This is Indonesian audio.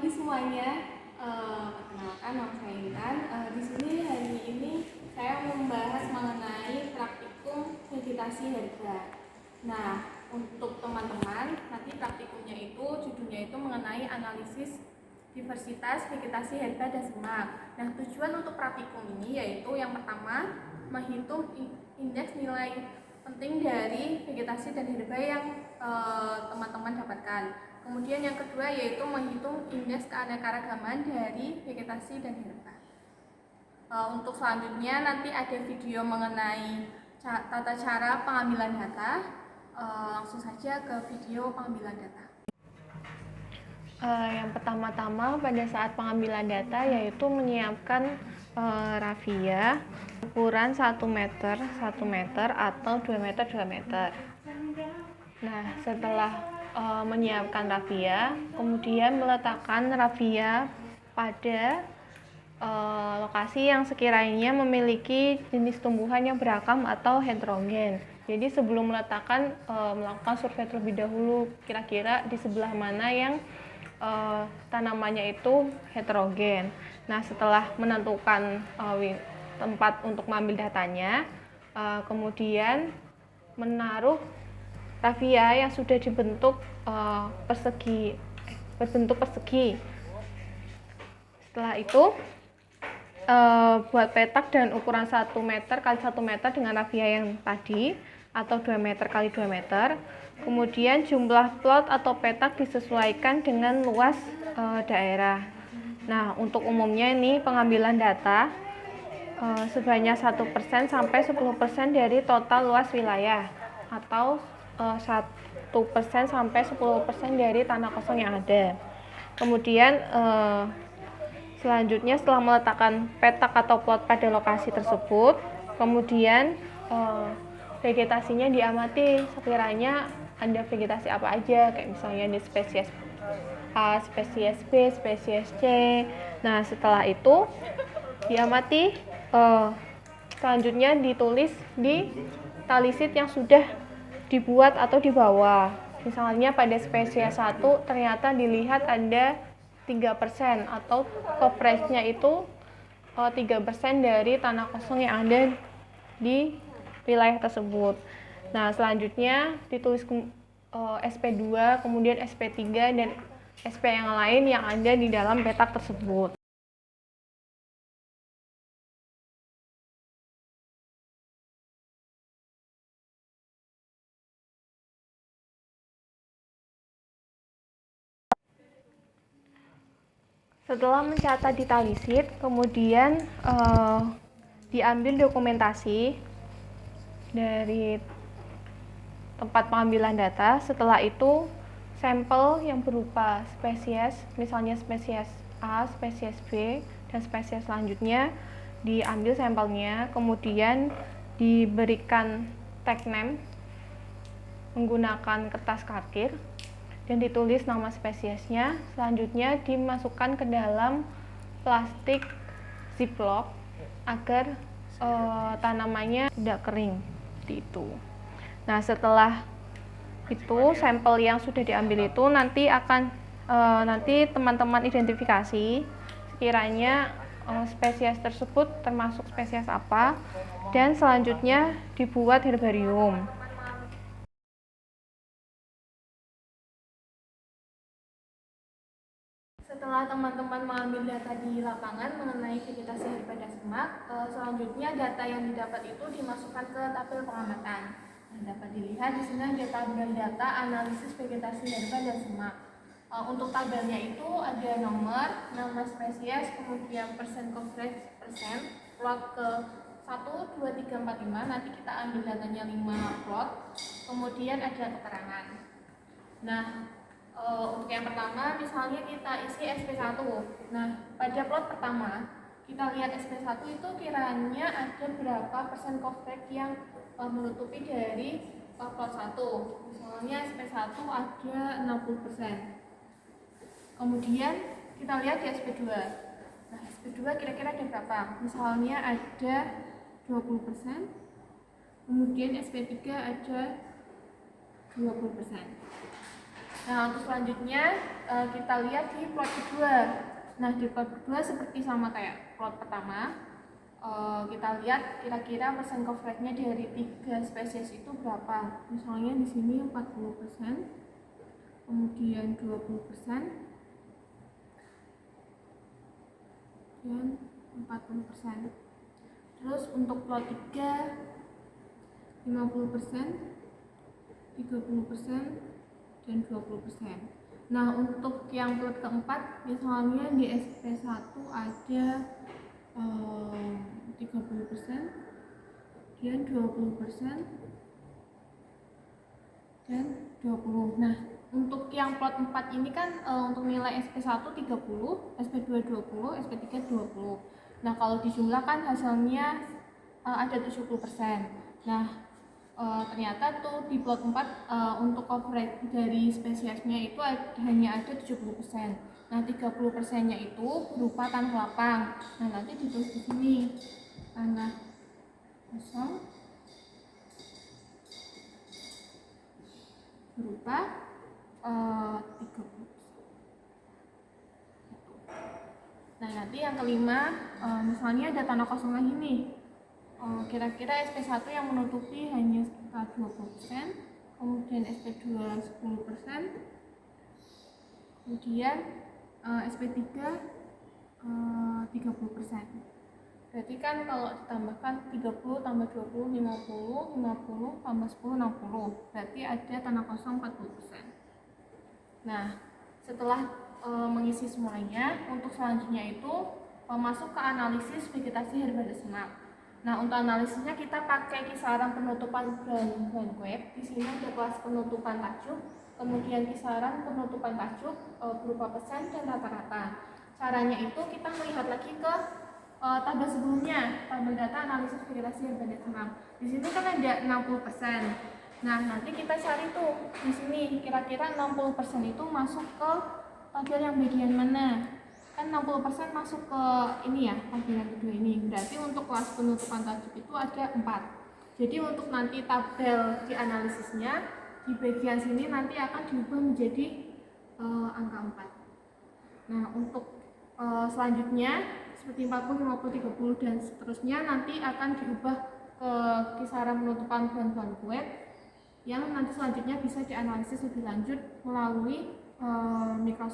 pagi semuanya. Perkenalkan, nama saya Intan. Di sini hari ini saya membahas mengenai praktikum vegetasi herba. Nah, untuk teman-teman, nanti praktikumnya itu judulnya itu mengenai analisis diversitas vegetasi herba dan semak. Nah, tujuan untuk praktikum ini yaitu yang pertama menghitung indeks nilai penting dari vegetasi dan herba yang teman-teman dapatkan. Kemudian yang kedua yaitu menghitung indeks keanekaragaman dari vegetasi dan herba. Untuk selanjutnya nanti ada video mengenai tata cara pengambilan data. Langsung saja ke video pengambilan data. Yang pertama-tama pada saat pengambilan data yaitu menyiapkan rafia ukuran 1 meter 1 meter atau 2 meter 2 meter. Nah, setelah menyiapkan rafia, kemudian meletakkan rafia pada lokasi yang sekiranya memiliki jenis tumbuhan yang berakam atau heterogen. Jadi sebelum meletakkan melakukan survei terlebih dahulu, kira-kira di sebelah mana yang tanamannya itu heterogen. Nah, setelah menentukan tempat untuk mengambil datanya, kemudian menaruh rafia yang sudah dibentuk berbentuk persegi. Setelah itu buat petak dan ukuran 1 meter x 1 meter dengan rafia yang tadi atau 2 meter x 2 meter. Kemudian jumlah plot atau petak disesuaikan dengan luas daerah. Nah, untuk umumnya ini pengambilan data sebanyak 1% sampai 10% dari total luas wilayah atau 1% sampai 10% dari tanah kosong yang ada. Kemudian selanjutnya setelah meletakkan petak atau plot pada lokasi tersebut, kemudian vegetasinya diamati sekiranya ada vegetasi apa aja, kayak misalnya di spesies A, spesies B, spesies C. Nah, setelah itu diamati, selanjutnya ditulis di talisit yang sudah dibuat atau dibawa. Misalnya pada spesies 1 ternyata dilihat ada 3% atau coverage-nya itu 3% dari tanah kosong yang ada di wilayah tersebut. Nah, selanjutnya ditulis SP2, kemudian SP3 dan SP yang lain yang ada di dalam petak tersebut. Setelah mencatat di talisit, kemudian diambil dokumentasi dari tempat pengambilan data. Setelah itu sampel yang berupa spesies, misalnya spesies A, spesies B, dan spesies selanjutnya diambil sampelnya, kemudian diberikan tag name menggunakan kertas karbit dan ditulis nama spesiesnya. Selanjutnya dimasukkan ke dalam plastik ziplock agar tanamannya tidak kering seperti itu. Nah, setelah itu sampel yang sudah diambil itu nanti akan nanti teman-teman identifikasi sekiranya spesies tersebut termasuk spesies apa, dan selanjutnya dibuat herbarium. Setelah teman-teman mengambil data di lapangan mengenai vegetasi herba dan semak, selanjutnya data yang didapat itu dimasukkan ke tabel pengamatan. Nah, dapat dilihat di sini ada tabel data analisis vegetasi herba dan semak. Untuk tabelnya itu ada nomor, nama spesies, kemudian persen coverage persen, plot ke 1, 2, 3, 4, 5. Nanti kita ambil datanya 5 plot, kemudian ada keterangan. Nah, untuk yang pertama misalnya kita isi SP1. Nah, pada plot pertama kita lihat SP1 itu kiranya ada berapa persen coverage yang menutupi dari plot 1. Misalnya SP1 ada 60%. Kemudian kita lihat di SP2. Nah, SP2 kira-kira ada berapa? Misalnya ada 20%. Kemudian SP3 ada 20%. Nah, untuk selanjutnya kita lihat di plot kedua. Nah, di plot kedua seperti sama kayak plot pertama. Kita lihat kira-kira persen coveragenya dari 3 spesies itu berapa. Misalnya di sini 40%, kemudian 20%, dan 40%. Terus untuk plot 3, 50%, 30%, dan 20%. Nah, untuk yang plot keempat, misalnya di SP1 ada 30%, dan 20%, dan 20%. Nah, untuk yang plot 4 ini kan untuk nilai SP1 30, SP2 20, SP3 20. Nah, kalau dijumlahkan hasilnya ada 70%. Nah, ternyata tuh di plot 4 untuk coverage dari spesiesnya itu hanya ada 70%. Nah, 30%-nya itu berupa tanah lapang. Nah, nanti ditulis di sini. Tanah kosong berupa 30%. Nah, nanti yang kelima, misalnya ada tanah kosong lagi nih. Kira-kira SP1 yang menutupi hanya sekitar 20%, kemudian SP2 10%, kemudian SP3 30%. Berarti kan kalau ditambahkan 30 tambah 20 50, 50 tambah 10 60. Berarti ada tanah kosong 40%. Nah, setelah mengisi semuanya, untuk selanjutnya itu masuk ke analisis vegetasi herbada semak. Nah, untuk analisisnya kita pakai kisaran penutupan ground web. Di sini ada kelas penutupan tajuk, kemudian kisaran penutupan tajuk berupa persen dan rata-rata. Caranya itu kita melihat lagi ke tabel sebelumnya, tabel data analisis vegetasi herbada semak. Di sini kan ada 60%. Nah, nanti kita cari tuh di sini kira-kira 60% itu masuk ke tabel yang bagian mana? Kan 60% masuk ke ini ya, tabel yang kedua ini. Berarti untuk kelas penutupan tajuk itu ada 4. Jadi untuk nanti tabel di analisisnya di bagian sini nanti akan diubah menjadi angka 4. Nah, untuk selanjutnya seperti 40, 50, 30 dan seterusnya nanti akan diubah ke kisaran penutupan ground web yang nanti selanjutnya bisa dianalisis lebih lanjut melalui Microsoft